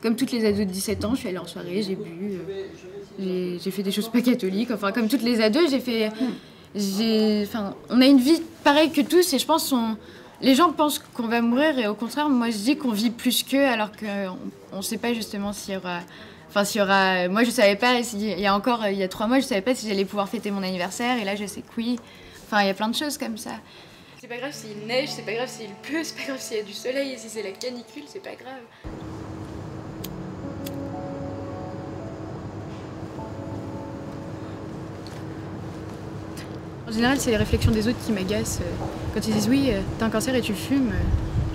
comme toutes les ados de 17 ans, je suis allée en soirée, j'ai bu, j'ai fait des choses pas catholiques, enfin comme toutes les ados, on a une vie pareille que tous et je pense les gens pensent qu'on va mourir et au contraire, moi je dis qu'on vit plus qu'eux alors qu'on ne sait pas justement s'il y aura... moi je savais pas, il y a 3 mois, je savais pas si j'allais pouvoir fêter mon anniversaire et là je sais que oui. Enfin, il y a plein de choses comme ça. C'est pas grave s'il neige, c'est pas grave s'il pleut, c'est pas grave s'il y a du soleil et si c'est la canicule, c'est pas grave. En général, c'est les réflexions des autres qui m'agacent. Quand ils disent oui, t'as un cancer et tu fumes,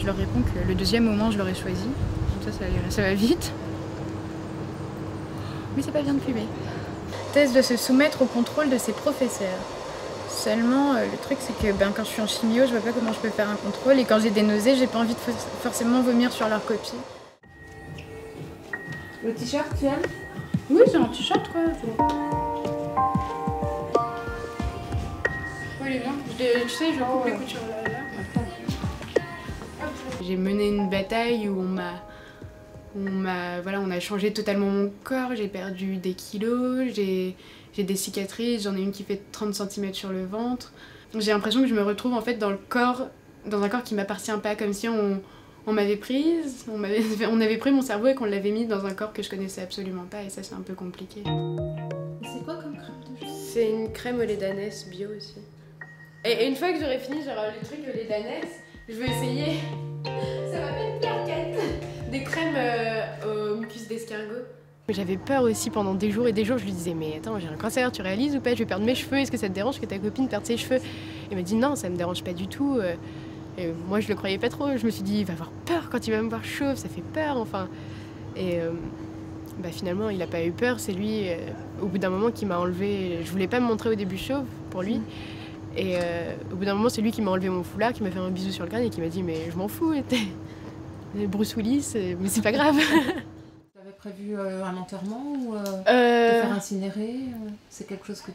je leur réponds que le deuxième moment, je l'aurais choisi. Donc ça va vite. Mais c'est pas bien de fumer. Thèse de se soumettre au contrôle de ses professeurs. Seulement, le truc, c'est que quand je suis en chimio, je vois pas comment je peux faire un contrôle. Et quand j'ai des nausées, j'ai pas envie de forcément vomir sur leur copie. Le t-shirt, tu aimes? Oui, c'est un t-shirt, quoi. Oui, il est bien. Tu sais, je coupe les coutures là. J'ai mené une bataille où on a changé totalement mon corps. J'ai perdu des kilos, j'ai des cicatrices, j'en ai une qui fait 30 cm sur le ventre. J'ai l'impression que je me retrouve en fait dans un corps qui m'appartient pas, comme si on m'avait prise, on avait pris mon cerveau et qu'on l'avait mis dans un corps que je connaissais absolument pas et ça c'est un peu compliqué. C'est quoi comme crème de jour? C'est une crème au lait d'ânesse bio aussi. Et une fois que j'aurai fini genre les trucs au lait d'ânesse, je vais essayer, ça m'appelle plaquette, des crèmes au mucus d'escargot. J'avais peur aussi pendant des jours et des jours, je lui disais mais attends j'ai un cancer, tu réalises ou pas, je vais perdre mes cheveux, est-ce que ça te dérange que ta copine perde ses cheveux? Elle m'a dit non ça me dérange pas du tout. Et moi je le croyais pas trop, je me suis dit il va avoir peur quand il va me voir chauve, ça fait peur enfin. Et finalement il a pas eu peur, c'est lui au bout d'un moment qui m'a enlevé, je voulais pas me montrer au début chauve pour lui. Et au bout d'un moment c'est lui qui m'a enlevé mon foulard, qui m'a fait un bisou sur le crâne et qui m'a dit mais je m'en fous, Bruce Willis, mais c'est pas grave. Prévu un enterrement ou te faire incinérer? C'est quelque chose que...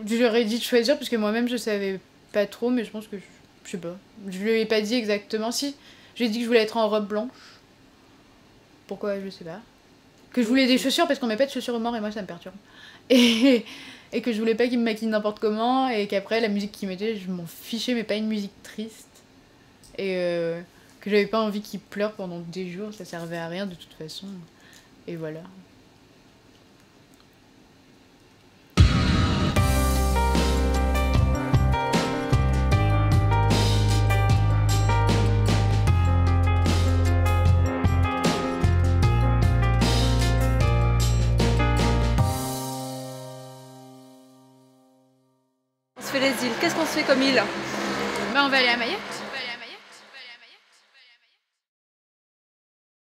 J'aurais dit de choisir parce que moi-même je savais pas trop, mais je pense que je sais pas. Je lui ai pas dit exactement. Si, j'ai dit que je voulais être en robe blanche. Pourquoi, je sais pas. Que je voulais des chaussures parce qu'on met pas de chaussures aux morts et moi ça me perturbe. Et que je voulais pas qu'il me maquille n'importe comment et qu'après la musique qu'il mettait, je m'en fichais mais pas une musique triste. Et que j'avais pas envie qu'il pleure pendant des jours, ça servait à rien de toute façon. Et voilà. On se fait les îles. Qu'est-ce qu'on se fait comme île? On va aller à Mayotte.